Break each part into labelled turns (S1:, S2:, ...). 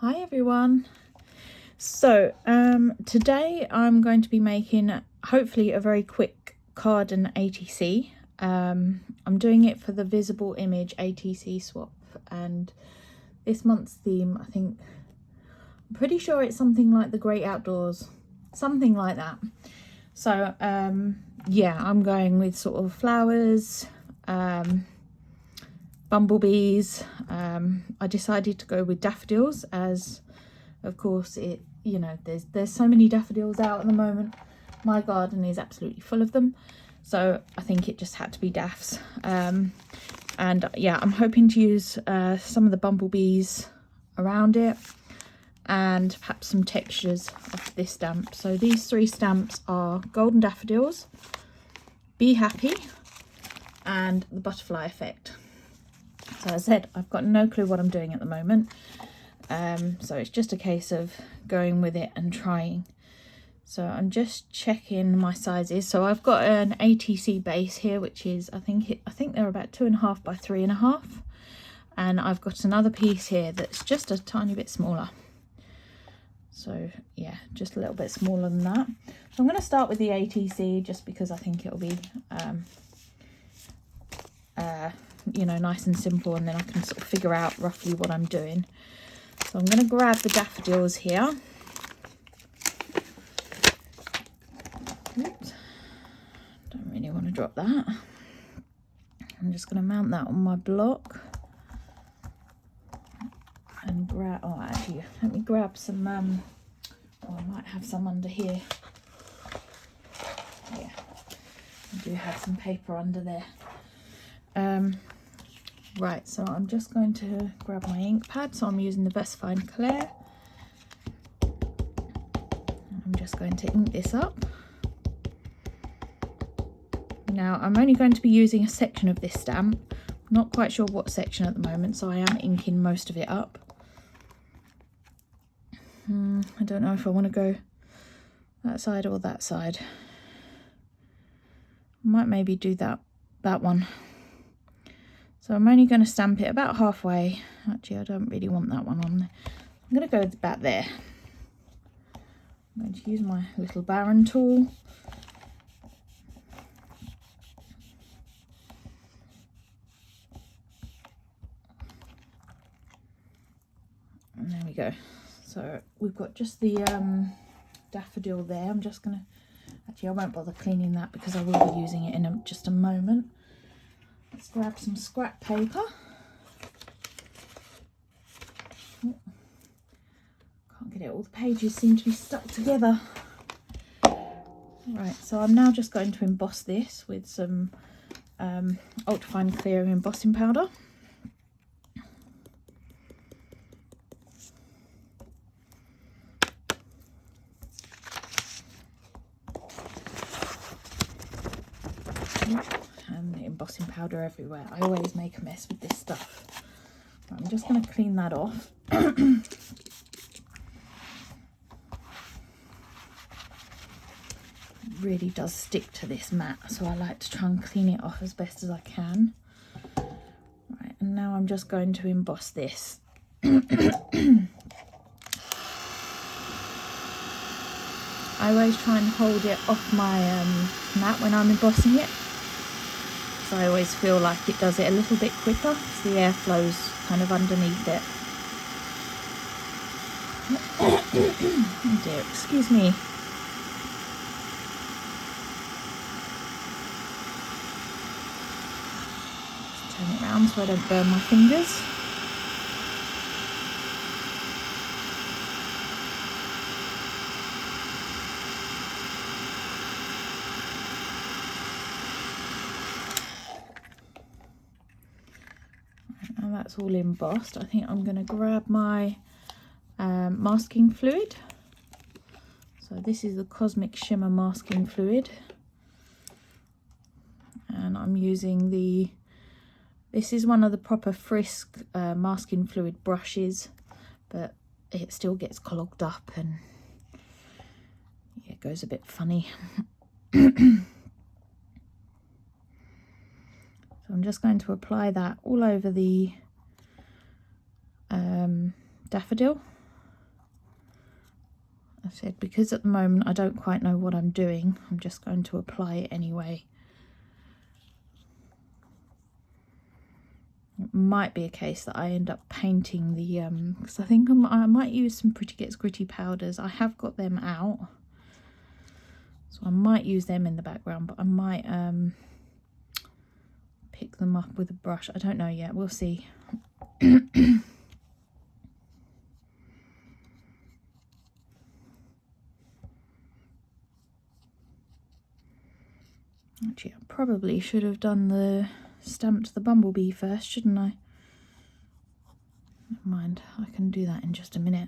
S1: Hi everyone. So today I'm going to be making hopefully a very quick card and ATC. I'm doing it for the visible image ATC swap, and this month's theme, I'm pretty sure it's something like the great outdoors, something like that. So yeah, I'm going with sort of flowers, bumblebees. I decided to go with daffodils, as of course there's so many daffodils out at the moment. My garden is absolutely full of them, so I think it just had to be daffs. And yeah, I'm hoping to use some of the bumblebees around it and perhaps some textures of this stamp. So these three stamps are golden daffodils, be happy, and the butterfly effect. So as I said, I've got no clue what I'm doing at the moment, so it's just a case of going with it and trying. So I'm just checking my sizes. So I've got an ATC base here, which is I think they're about 2.5 by 3.5, and I've got another piece here that's just a tiny bit smaller. So yeah, just a little bit smaller than that. So I'm going to start with the ATC just because I think it'll be nice and simple, and then I can sort of figure out roughly what I'm doing. So I'm going to grab the daffodils here. Oops, don't really want to drop that. I'm just going to mount that on my block and grab, oh actually let me grab some I might have some under here. Yeah, I do have some paper under there. Right, so I'm just going to grab my ink pad. So I'm using the Fine Clair. I'm just going to ink this up. Now I'm only going to be using a section of this stamp. I'm not quite sure what section at the moment, so I am inking most of it up. I don't know if I want to go that side or that side. I might maybe do that one. So I'm only going to stamp it about halfway. Actually, I don't really want that one on there. I'm going to go about there. I'm going to use my little Baron tool. And there we go. So we've got just the daffodil there. I'm just going to, actually I won't bother cleaning that because I will be using it in just a moment. Let's grab some scrap paper. Oh, can't get it, all the pages seem to be stuck together. Right, so I'm now just going to emboss this with some ultra-fine clear embossing powder. And the embossing powder everywhere. I always make a mess with this stuff. Right, I'm just going to clean that off. It really does stick to this mat, so I like to try and clean it off as best as I can. Right, and now I'm just going to emboss this. I always try and hold it off my mat when I'm embossing it. So I always feel like it does it a little bit quicker, so the air flows kind of underneath it. Oh dear, excuse me. Just turn it around so I don't burn my fingers. That's all embossed. I think I'm going to grab my masking fluid. So this is the Cosmic Shimmer masking fluid, and I'm using this is one of the proper Frisk masking fluid brushes, but it still gets clogged up and yeah, it goes a bit funny. So I'm just going to apply that all over the daffodil. I said, because at the moment I don't quite know what I'm doing, I'm just going to apply it anyway. It might be a case that I end up painting the, because I think I might use some Pretty Gets Gritty powders. I have got them out, so I might use them in the background, but I might pick them up with a brush. I don't know yet, we'll see. Actually, I probably should have done stamped the bumblebee first, shouldn't I? Never mind, I can do that in just a minute.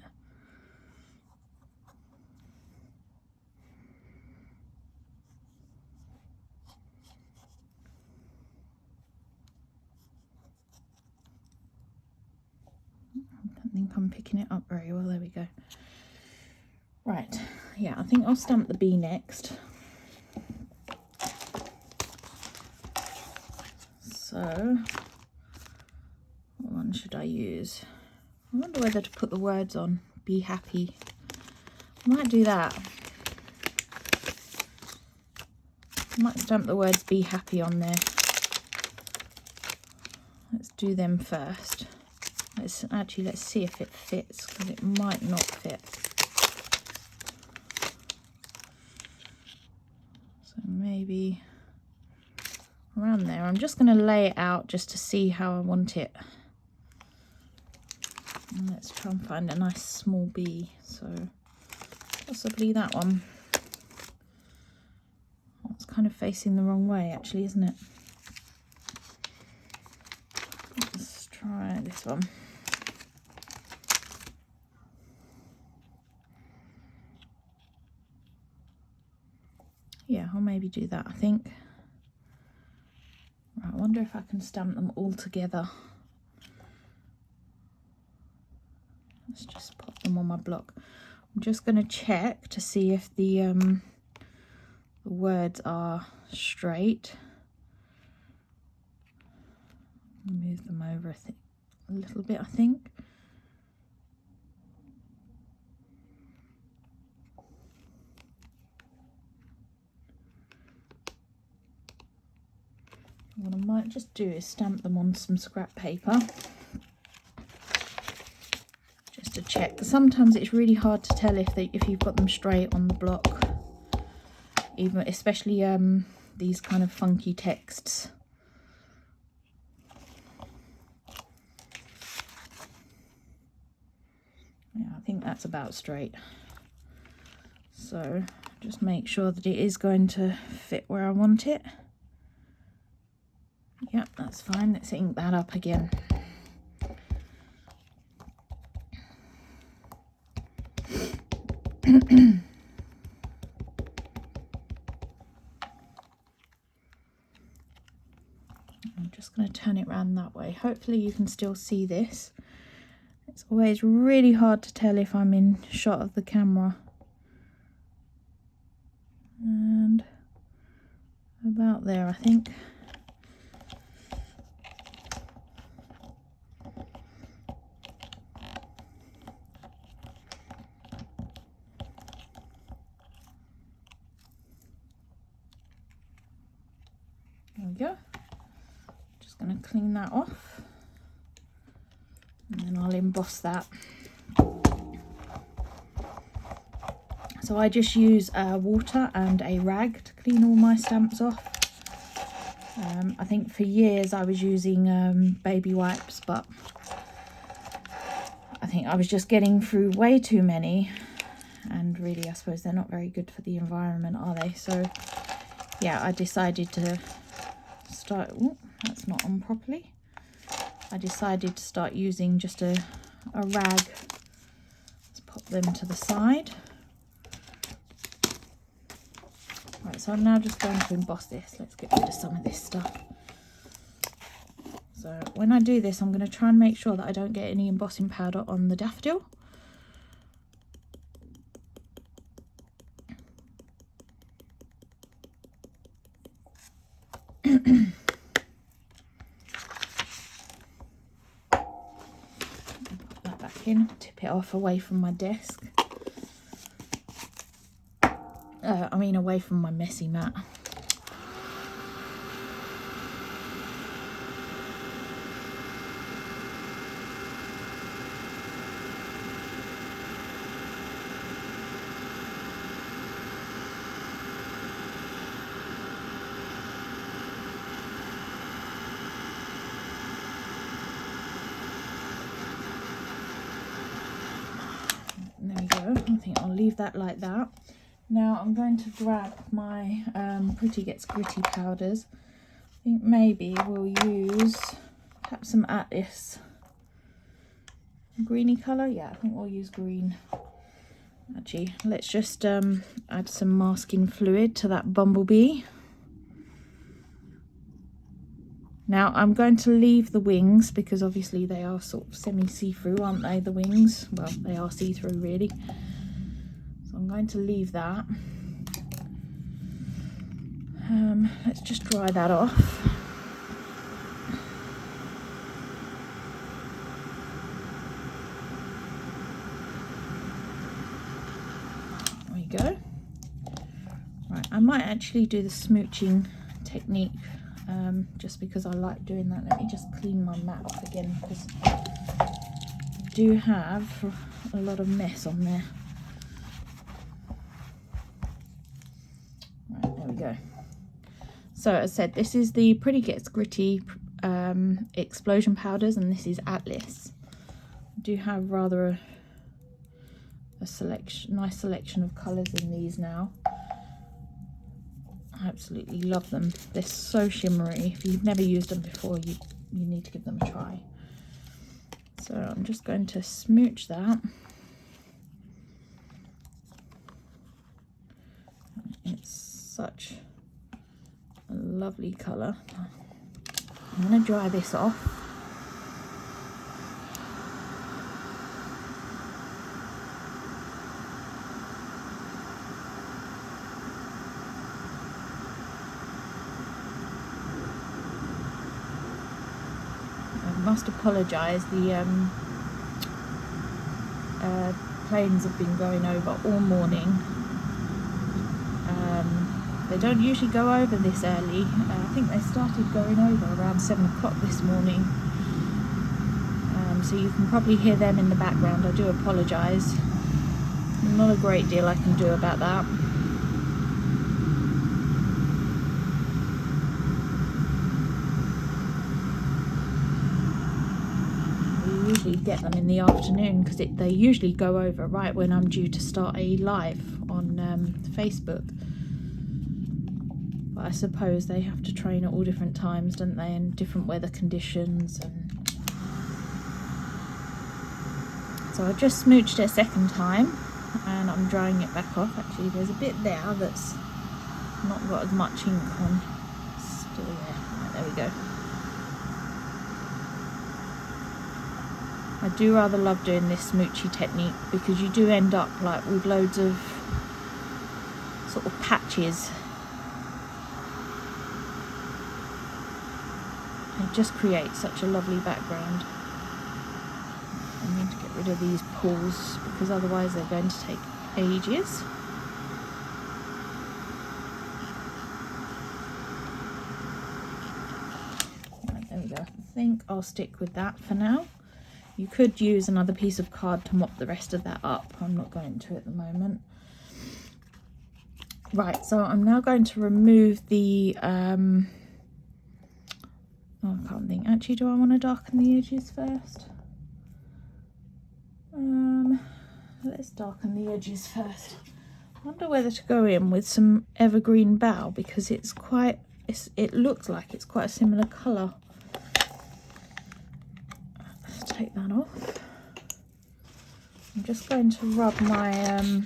S1: I don't think I'm picking it up very well. There we go. Right, yeah, I think I'll stamp the bee next. So, what one should I use? I wonder whether to put the words on. Be happy. I might do that. I might stamp the words be happy on there. Let's do them first. Let's see if it fits, because it might not fit. So maybe around there. I'm just going to lay it out just to see how I want it. And let's try and find a nice small bee. So possibly that one. Oh, it's kind of facing the wrong way actually, isn't it? Let's try this one. Yeah, I'll maybe do that, I think. Right, I wonder if I can stamp them all together. Let's just pop them on my block. I'm just going to check to see if the words are straight. Move them over a little bit, I think. What I might just do is stamp them on some scrap paper, just to check. Sometimes it's really hard to tell if you've got them straight on the block, especially these kind of funky texts. Yeah, I think that's about straight. So just make sure that it is going to fit where I want it. Yep, that's fine. Let's ink that up again. I'm just going to turn it around that way. Hopefully you can still see this. It's always really hard to tell if I'm in shot of the camera. And about there, I think. There we go. Just going to clean that off, and then I'll emboss that. So I just use water and a rag to clean all my stamps off. I think for years I was using baby wipes, but I think I was just getting through way too many, and really I suppose they're not very good for the environment, are they? So yeah, I decided to start, oh, that's not on properly. I decided to start using just a rag. Let's pop them to the side. Right, so I'm now just going to emboss this. Let's get rid of some of this stuff. So when I do this, I'm going to try and make sure that I don't get any embossing powder on the daffodil. Put that back in, tip it off away from my desk. I mean away from my messy mat. There we go. I think I'll leave that like that. Now I'm going to grab my Pretty Gets Gritty powders. I think maybe we'll use perhaps some Atlas greeny colour. Yeah, I think we'll use green. Actually, let's just add some masking fluid to that bumblebee. Now I'm going to leave the wings because obviously they are sort of semi see-through, aren't they, the wings? Well, they are see-through really. So I'm going to leave that. Let's just dry that off. There we go. Right, I might actually do the smooching technique just because I like doing that. Let me just clean my mat off again because I do have a lot of mess on there. Right, there we go. So as I said, this is the Pretty Gets Gritty explosion powders, and this is Atlas. I do have rather a nice selection of colours in these now. I absolutely love them. They're so shimmery. If you've never used them before, you need to give them a try. So I'm just going to smooch that. It's such a lovely colour. I'm going to dry this off. Must apologise, the planes have been going over all morning. They don't usually go over this early. I think they started going over around 7 o'clock this morning, so you can probably hear them in the background. I do apologise. Not a great deal I can do about that. Usually get them in the afternoon because they usually go over right when I'm due to start a live on Facebook. But I suppose they have to train at all different times, don't they, and different weather conditions. And so I just smooched it a second time and I'm drying it back off. Actually, there's a bit there that's not got as much ink on. Still there. Right, there we go. I do rather love doing this smoochy technique because you do end up like with loads of sort of patches. It just creates such a lovely background. I need to get rid of these pools because otherwise they're going to take ages. Right, there we go. I think I'll stick with that for now. You could use another piece of card to mop the rest of that up. I'm not going to at the moment. Right, so I'm now going to remove the... oh, I can't think. Actually, do I want to darken the edges first? Let's darken the edges first. I wonder whether to go in with some evergreen bough because it looks like it's quite a similar colour. Take that off. I'm just going to rub my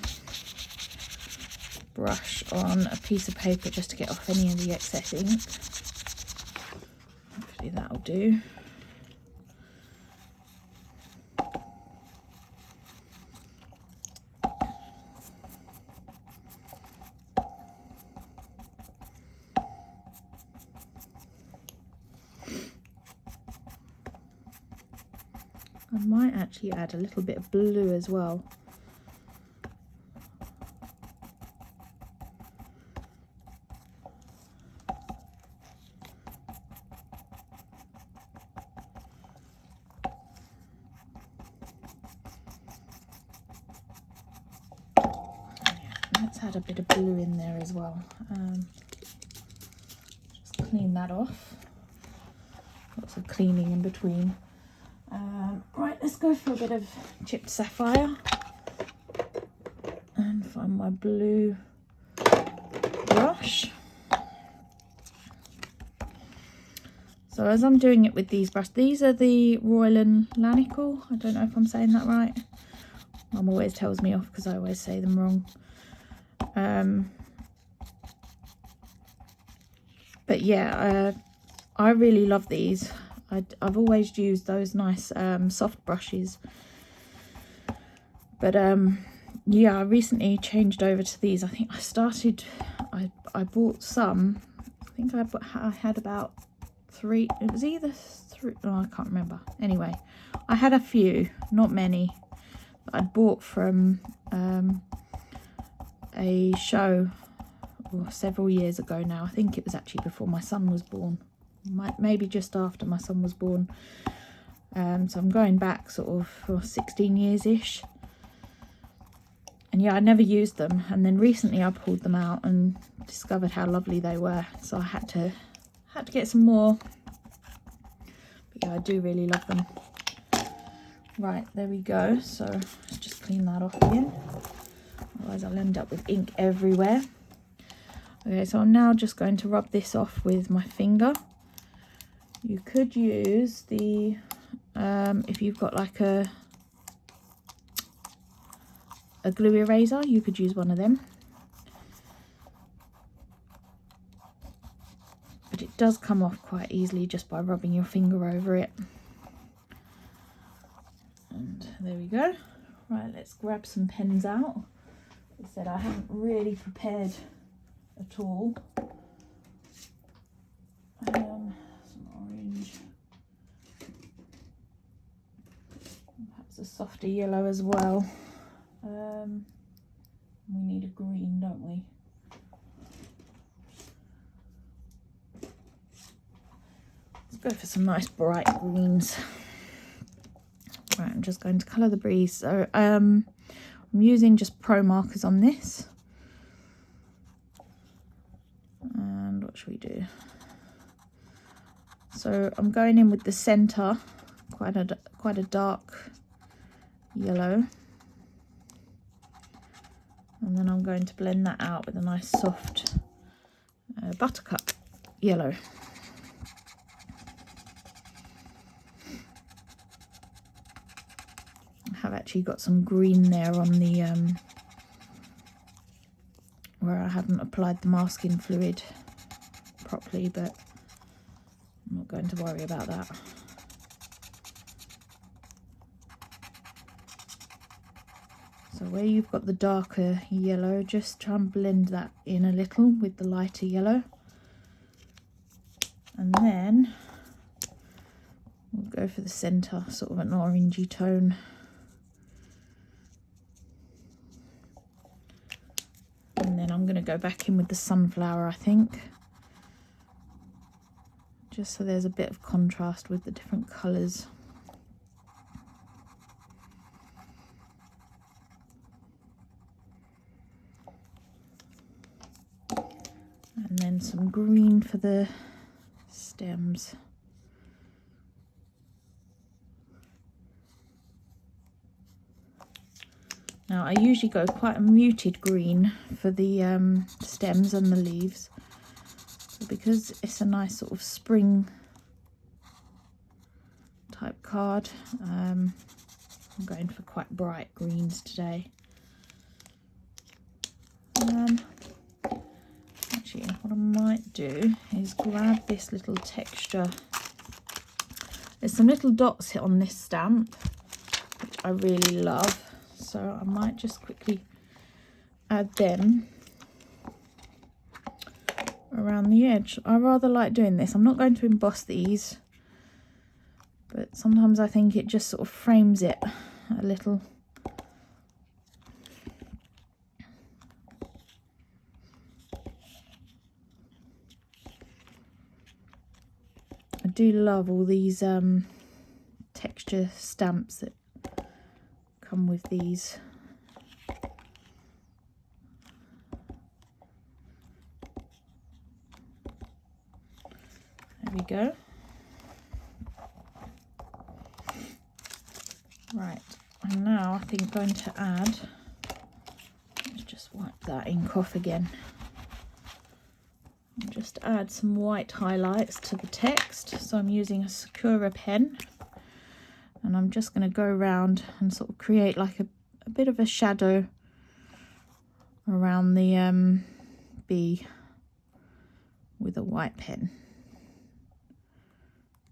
S1: brush on a piece of paper just to get off any of the excess ink. Hopefully that'll do. I might actually add a little bit of blue as well. let's add a bit of blue in there as well. Just clean that off. Lots of cleaning in between. Right, let's go for a bit of chipped sapphire and find my blue brush. So as I'm doing it with these brushes, these are the Royal and Lanical. I don't know if I'm saying that right. Mum always tells me off because I always say them wrong. But yeah, I really love these. I've always used those nice soft brushes. But yeah, I recently changed over to these. I think I bought some. I think I had about 3. It was either 3, oh, I can't remember. Anyway, I had a few, not many, that I'd bought from a show several years ago now. I think it was actually before my son was born. Maybe just after my son was born. So I'm going back sort of for 16 years-ish. And yeah, I never used them. And then recently I pulled them out and discovered how lovely they were. So I had to get some more. But yeah, I do really love them. Right, there we go. So let's just clean that off again. Otherwise I'll end up with ink everywhere. Okay, so I'm now just going to rub this off with my finger. You could use the, if you've got like a glue eraser, you could use one of them. But it does come off quite easily just by rubbing your finger over it. And there we go. Right, let's grab some pens out. As I said, I haven't really prepared at all. Some orange. Perhaps a softer yellow as well. We need a green, don't we? Let's go for some nice bright greens. Right, I'm just going to colour the breeze. So I'm using just pro markers on this. And what should we do? So I'm going in with the centre, quite a dark yellow. And then I'm going to blend that out with a nice soft buttercup yellow. I have actually got some green there on the where I haven't applied the masking fluid properly, but I'm not going to worry about that. So where you've got the darker yellow, just try and blend that in a little with the lighter yellow. And then we'll go for the centre, sort of an orangey tone. And then I'm going to go back in with the sunflower, I think. Just so there's a bit of contrast with the different colours. And then some green for the stems. Now I usually go quite a muted green for the stems and the leaves. So because it's a nice sort of spring type card, I'm going for quite bright greens today. Actually, what I might do is grab this little texture. There's some little dots on this stamp, which I really love. So I might just quickly add them around the edge. I rather like doing this. I'm not going to emboss these, but sometimes I think it just sort of frames it a little. I do love all these texture stamps that come with these. go. Right, I'm now I think going to add, let's just wipe that ink off again. Just add some white highlights to the text. So I'm using a Sakura pen, and I'm just going to go around and sort of create like a bit of a shadow around the bee with a white pen,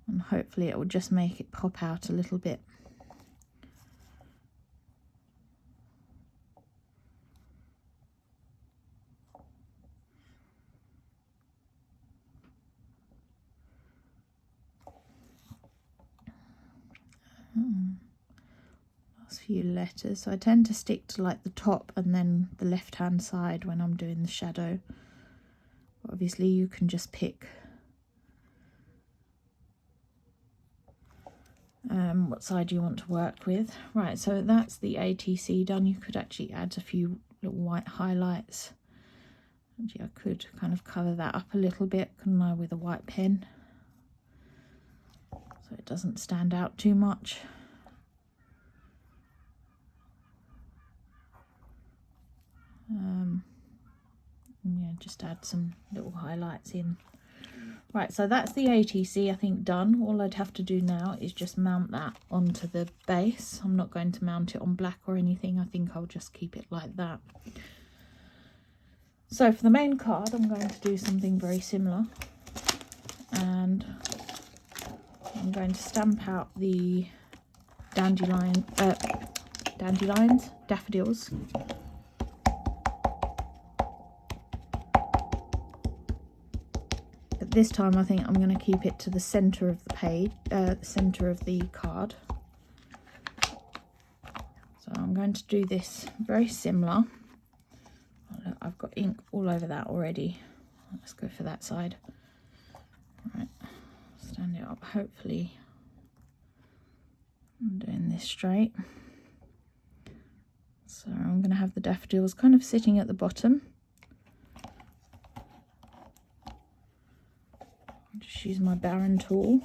S1: and hopefully it will just make it pop out a little bit. Last few letters, so I tend to stick to like the top and then the left hand side when I'm doing the shadow. But obviously you can just pick what side you want to work with. Right, so that's the ATC done. You could actually add a few little white highlights. Actually, I could kind of colour that up a little bit, couldn't I, with a white pen, so it doesn't stand out too much. Yeah, just add some little highlights in. Right, so that's the ATC I think done. All I'd have to do now is just mount that onto the base. I'm not going to mount it on black or anything. I think I'll just keep it like that. So for the main card, I'm going to do something very similar, and I'm going to stamp out the daffodils. But this time I think I'm going to keep it to the centre of the page, the centre of the card. So I'm going to do this very similar. Oh, look, I've got ink all over that already. Let's go for that side. Right, stand it up. Hopefully I'm doing this straight. So I'm going to have the daffodils kind of sitting at the bottom. I'll just use my Baron tool.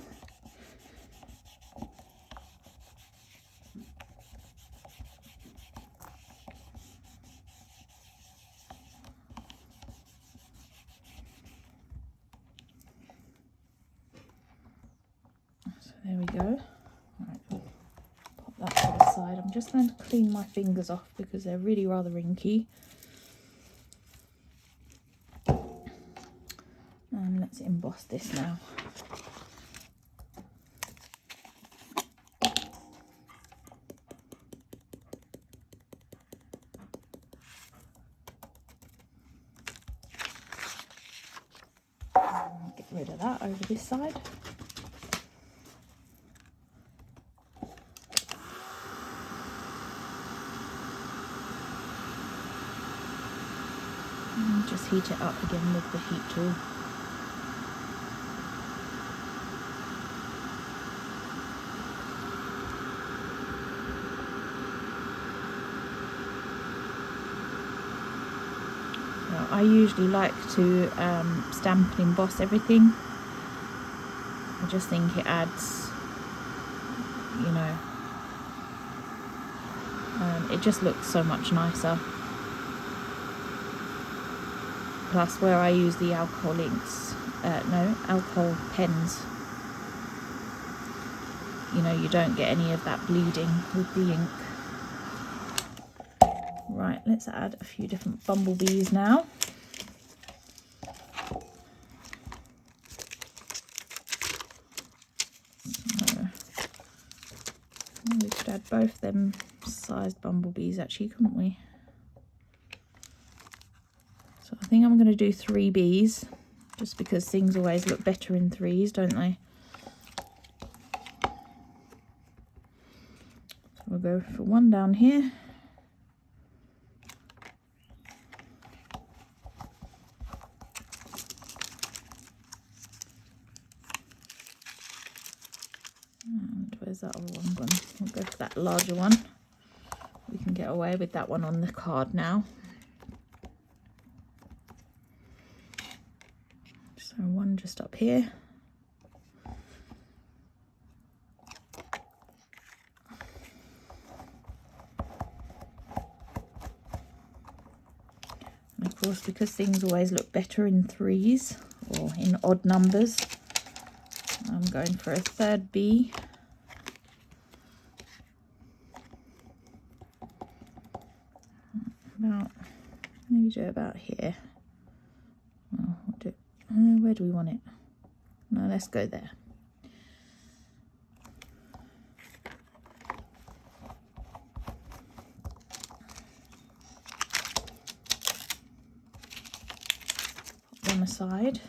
S1: So there we go. Right, pop that to the side. I'm just going to clean my fingers off because they're really rather inky. And let's emboss this now. Get rid of that over this side. And just heat it up again with the heat tool. I usually like to stamp and emboss everything. I just think it adds, you know, it just looks so much nicer. Plus, where I use the alcohol inks, alcohol pens, you know, you don't get any of that bleeding with the ink. Right, let's add a few different bumblebees now. So, we could add both them sized bumblebees actually, couldn't we? So I think I'm going to do 3 bees, just because things always look better in 3s, don't they? So we'll go for 1 down here. And where's that other one gone? We'll go for that larger one. We can get away with that one on the card now. So 1 just up here. course, because things always look better in threes or in odd numbers, I'm going for a third bee. Maybe do it about here. Oh, where do we want it? No, let's go there. Put them aside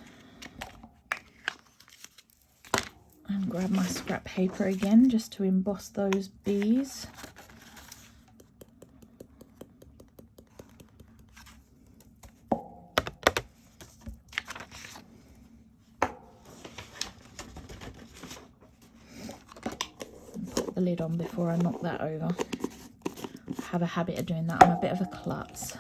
S1: and grab my scrap paper again just to emboss those bees. The lid on before I knock that over. I have a habit of doing that. I'm a bit of a klutz.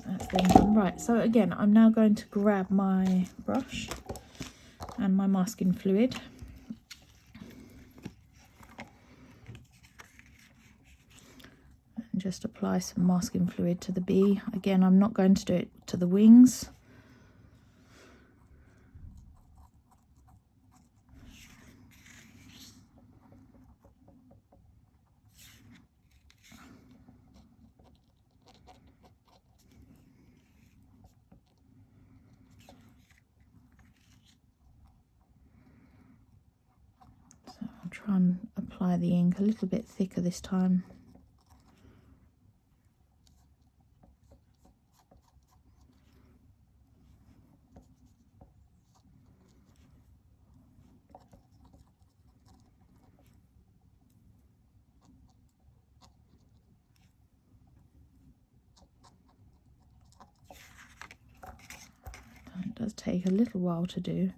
S1: That's been done. Right, so again, I'm now going to grab my brush and my masking fluid. And just apply some masking fluid to the bee. Again, I'm not going to do it to the wings. Try and apply the ink a little bit thicker this time. It does take a little while to do.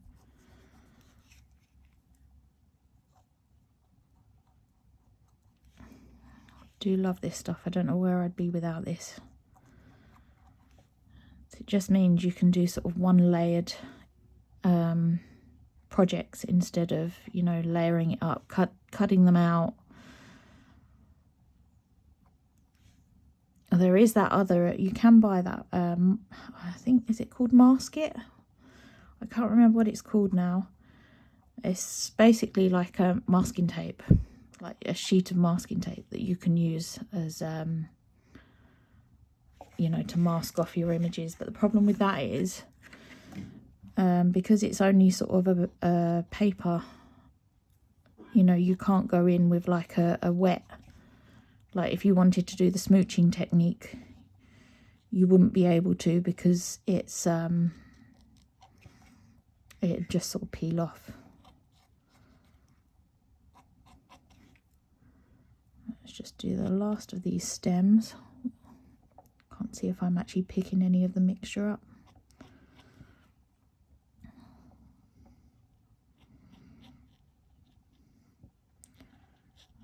S1: Do love this stuff. I don't know where I'd be without this. It just means you can do sort of one layered projects instead of, you know, layering it up, cutting them out. There is that other, you can buy that, I think, is it called Masket? I can't remember what it's called now. It's basically like a masking tape, like a sheet of masking tape that you can use as, you know, to mask off your images. But the problem with that is, because it's only sort of a paper, you know, you can't go in with like a wet, like if you wanted to do the smooching technique, you wouldn't be able to, because it's, it'd just sort of peel off. Let's just do the last of these stems. Can't see if I'm actually picking any of the mixture up.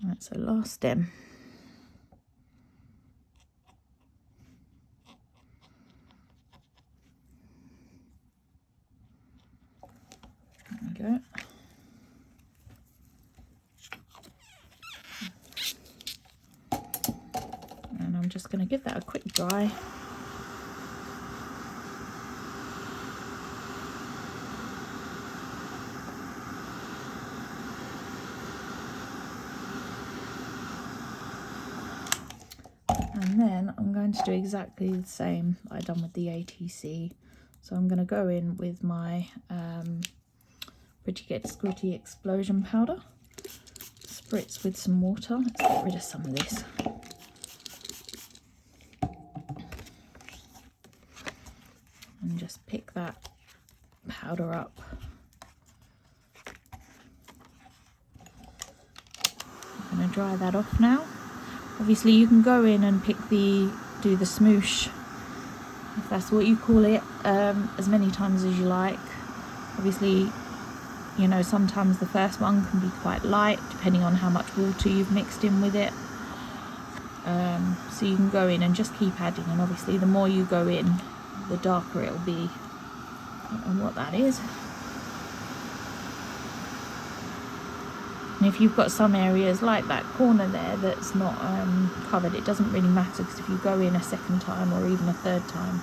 S1: Right, so last stem. There we go. And I'm just going to give that a quick dry. And then I'm going to do exactly the same that I've done with the ATC. So I'm going to go in with my Pretty Get Squirty Explosion Powder. Spritz with some water. Let's get rid of some of this. And just pick that powder up. I'm going to dry that off now. Obviously you can go in and do the smoosh, if that's what you call it, as many times as you like. Obviously, you know, sometimes the first one can be quite light, depending on how much water you've mixed in with it. So you can go in and just keep adding, and obviously the more you go in, the darker it'll be. I don't know what that is. And if you've got some areas like that corner there that's not covered, it doesn't really matter, because if you go in a second time or even a third time,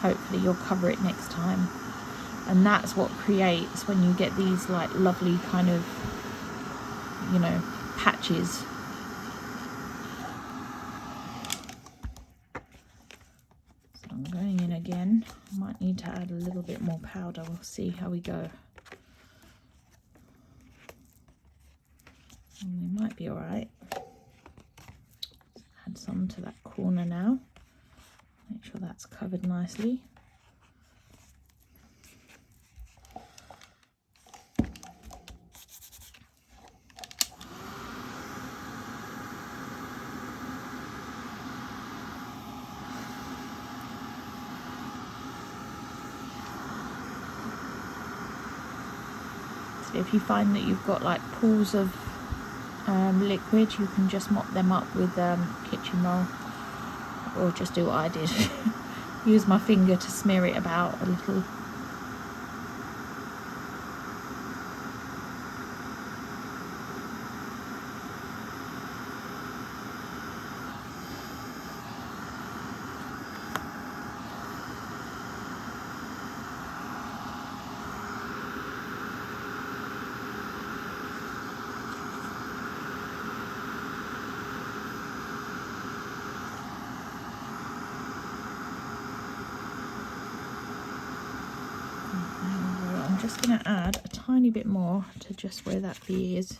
S1: hopefully you'll cover it next time. And that's what creates when you get these like lovely kind of, you know, patches. So I'm going in again. I might need to add a little bit more powder. We'll see how we go. And we might be all right. Add some to that corner now. Make sure that's covered nicely. So if you find that you've got like pools of liquid, you can just mop them up with kitchen roll, or just do what I did. Use my finger to smear it about a little. I'm just going to add a tiny bit more to just where that bee is.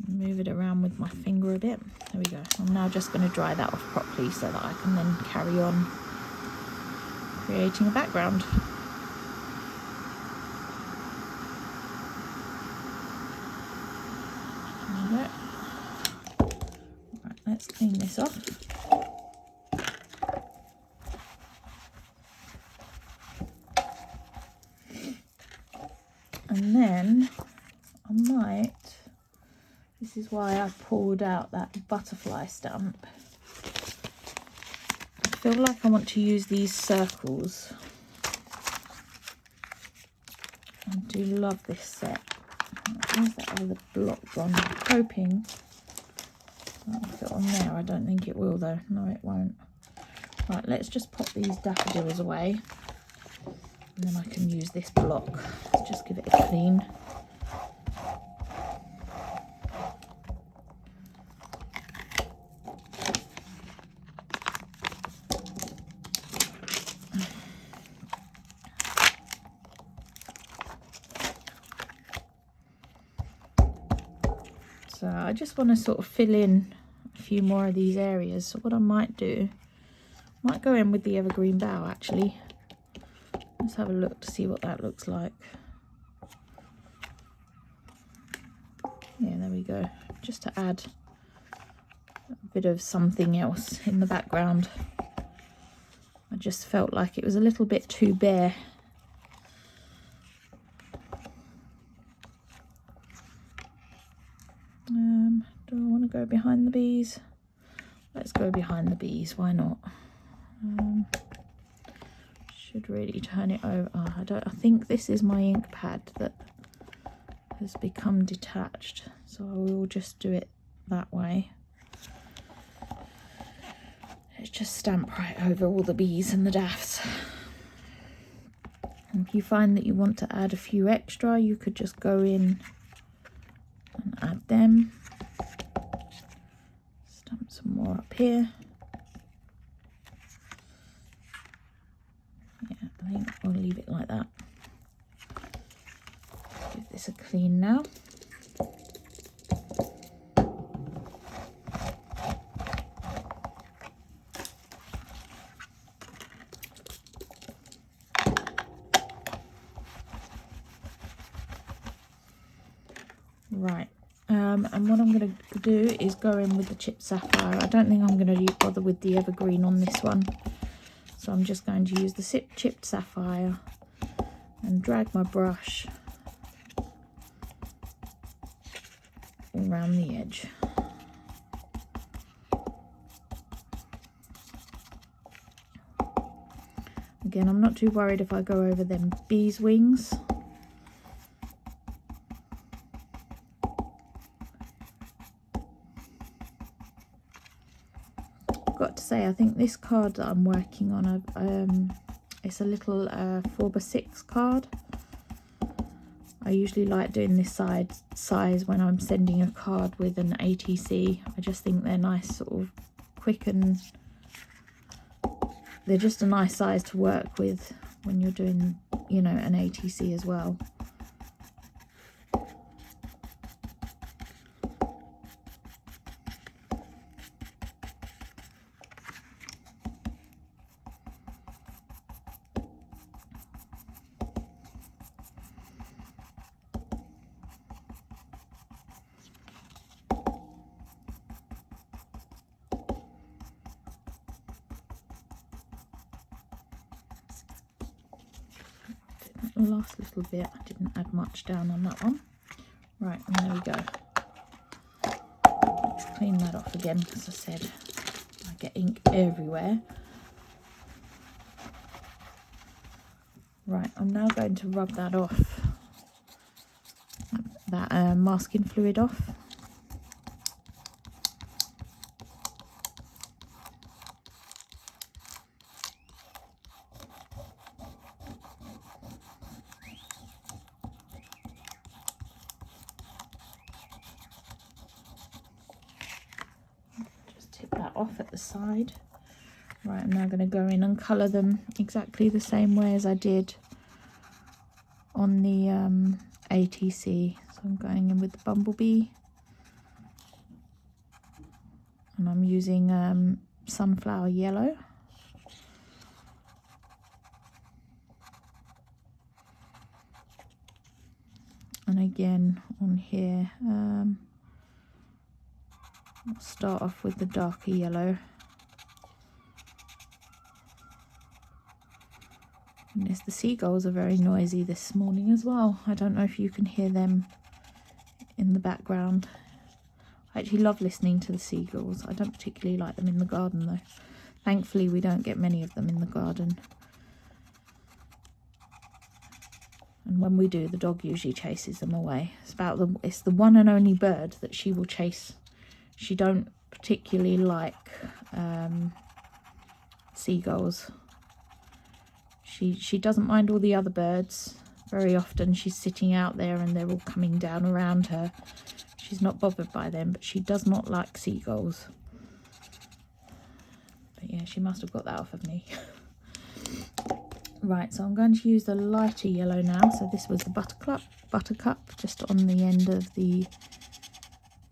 S1: Move it around with my finger a bit. There we go. I'm now just going to dry that off properly so that I can then carry on creating a background. There we go. Right, let's clean this off. And then I might, this is why I pulled out that butterfly stamp. I feel like I want to use these circles. I do love this set. Where's that other block gone? I'm hoping that'll fit on there. I don't think it will though. No, it won't. Right, let's just pop these daffodils away. And then I can use this block. Let's just give it a clean. So I just want to sort of fill in a few more of these areas. So what I might do, I might go in with the evergreen bough actually. Let's have a look to see what that looks like. Yeah, there we go. Just to add a bit of something else in the background. I just felt like it was a little bit too bare. Do I want to go behind the bees? Let's go behind the bees, why not? Should really turn it over. Oh, I think this is my ink pad that has become detached, so I will just do it that way. Let's just stamp right over all the bees and the daffs. And if you find that you want to add a few extra, you could just go in and add them. Stamp some more up here. Yeah, I think I'll leave it like that. Give this a clean now. Right, and what I'm going to do is go in with the chipped sapphire. I don't think I'm going to bother with the evergreen on this one, so I'm just going to use the chipped sapphire and drag my brush around the edge. Again, I'm not too worried if I go over them bees' wings. Got to say, I think this card that I'm working on, it's a little 4x6 card. I usually like doing this size when I'm sending a card with an ATC. I just think they're nice, sort of quick, and they're just a nice size to work with when you're doing, you know, an ATC as well. The last little bit, I didn't add much down on that one. Right, and there we go. Clean that off again, as I said, I get ink everywhere. Right, I'm now going to rub that off, that masking fluid off. That off at the side. Right, I'm now going to go in and colour them exactly the same way as I did on the ATC. So I'm going in with the bumblebee, and I'm using sunflower yellow. And again on here, I'll start off with the darker yellow. And the seagulls are very noisy this morning as well. I don't know if you can hear them in the background. I actually love listening to the seagulls. I don't particularly like them in the garden though. Thankfully we don't get many of them in the garden. And when we do, the dog usually chases them away. It's the one and only bird that she will chase. She don't particularly like seagulls. She doesn't mind all the other birds. Very often she's sitting out there and they're all coming down around her. She's not bothered by them, but she does not like seagulls. But yeah, she must have got that off of me. Right, so I'm going to use the lighter yellow now. So this was the buttercup, just on the end of the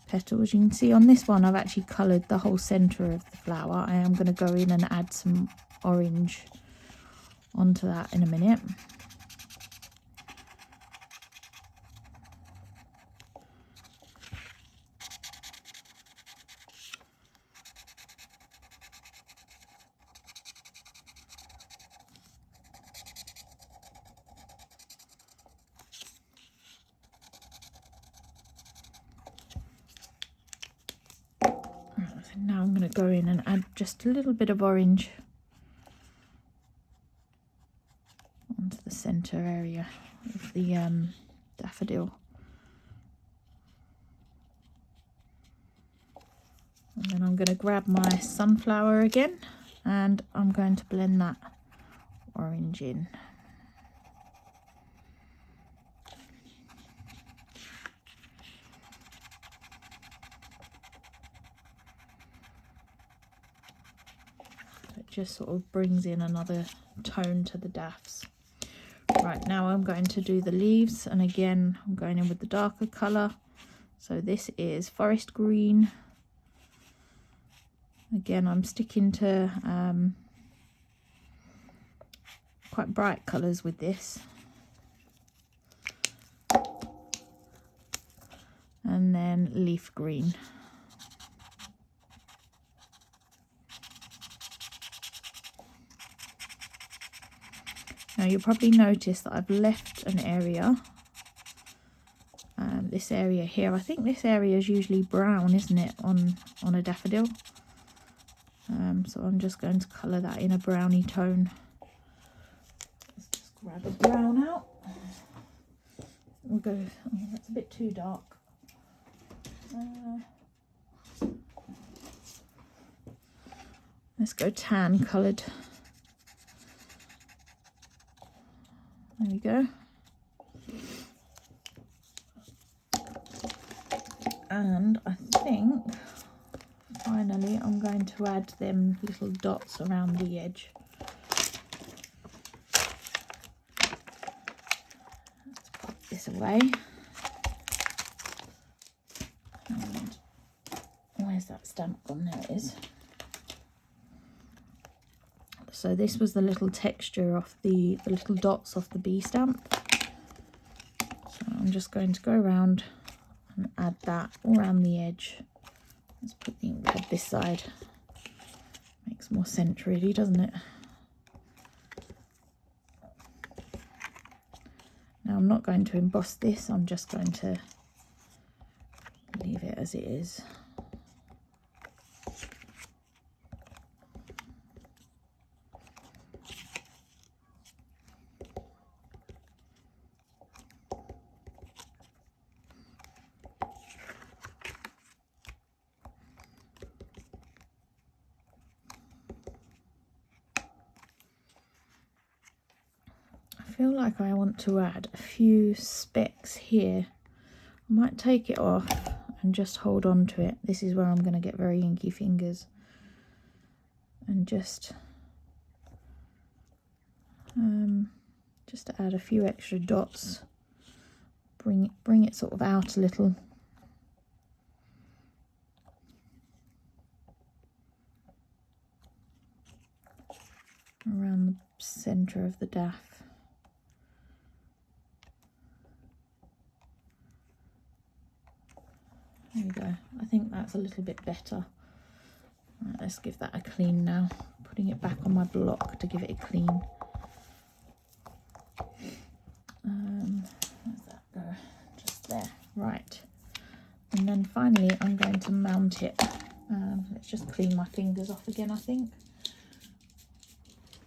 S1: petals. You can see on this one I've actually coloured the whole centre of the flower. I am going to go in and add some orange onto that in a minute. Now I'm going to go in and add just a little bit of orange onto the centre area of the daffodil. And then I'm going to grab my sunflower again and I'm going to blend that orange in. Just sort of brings in another tone to the daffs. Right, now I'm going to do the leaves, and again I'm going in with the darker colour. So this is forest green. Again, I'm sticking to quite bright colours with this. And then leaf green. Now you'll probably notice that I've left an area, this area here. I think this area is usually brown, isn't it, on a daffodil? So I'm just going to colour that in a browny tone grab a brown out. We'll go, oh, that's a bit too dark. Let's go tan coloured. There we go. And I think finally I'm going to add them little dots around the edge. Let's pop this away. And where's that stamp gone? There it is. So this was the little texture of the little dots off the bee stamp. So I'm just going to go around and add that all around the edge. Let's put the ink pad this side. Makes more sense really, doesn't it? Now I'm not going to emboss this, I'm just going to leave it as it is. I feel like I want to add a few specks here. I might take it off and just hold on to it. This is where I'm going to get very inky fingers. And just to add a few extra dots. Bring it sort of out a little. Around the centre of the daff. There we go. I think that's a little bit better. Right, let's give that a clean now. Putting it back on my block to give it a clean. Where's that go? Just there. Right. And then finally I'm going to mount it. Let's just clean my fingers off again, I think.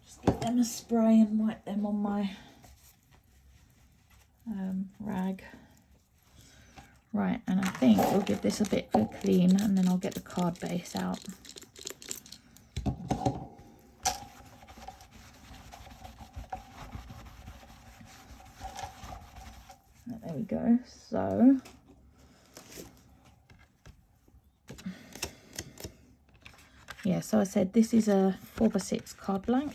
S1: Just give them a spray and wipe them on my rag. Right, and I think we'll give this a bit of a clean and then I'll get the card base out. There we go. So yeah, so I said this is a 4x6 card blank.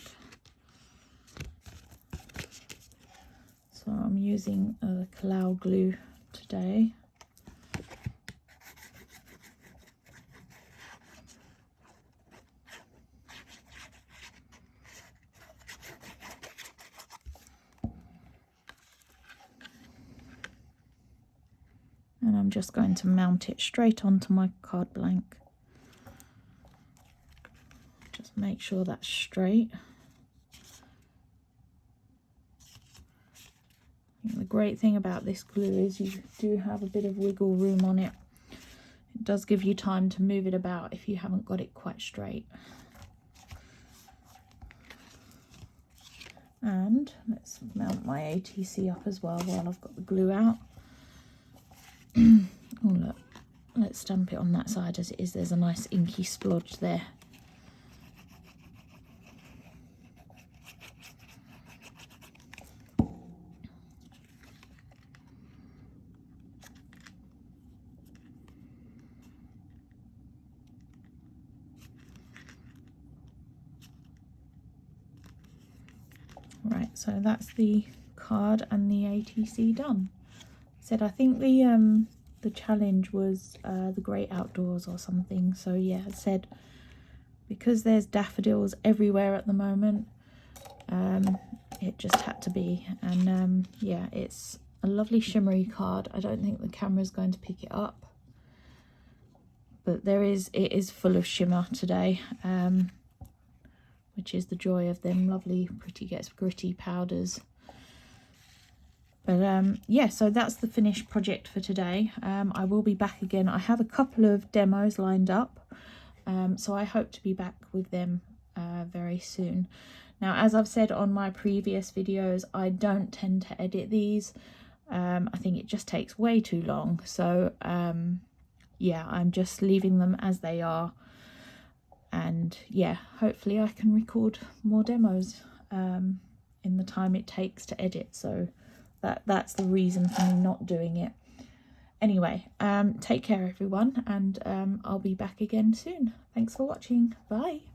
S1: So I'm using a Cloud glue today. And I'm just going to mount it straight onto my card blank. Just make sure that's straight. The great thing about this glue is you do have a bit of wiggle room on it. It does give you time to move it about if you haven't got it quite straight. And let's mount my ATC up as well while I've got the glue out. Oh look, let's stamp it on that side as it is. There's a nice inky splodge there. Right, so that's the card and the ATC done. Said I think the challenge was the great outdoors or something. So yeah, I said because there's daffodils everywhere at the moment, it just had to be. And yeah, it's a lovely shimmery card. I don't think the camera's going to pick it up, but it is full of shimmer today, which is the joy of them lovely Pretty Gets Gritty powders. But yeah, so that's the finished project for today. I will be back again. I have a couple of demos lined up, so I hope to be back with them very soon. Now, as I've said on my previous videos, I don't tend to edit these. I think it just takes way too long. So yeah, I'm just leaving them as they are. And yeah, hopefully I can record more demos in the time it takes to edit. So that's the reason for me not doing it. Anyway, take care everyone, and I'll be back again soon. Thanks for watching. Bye.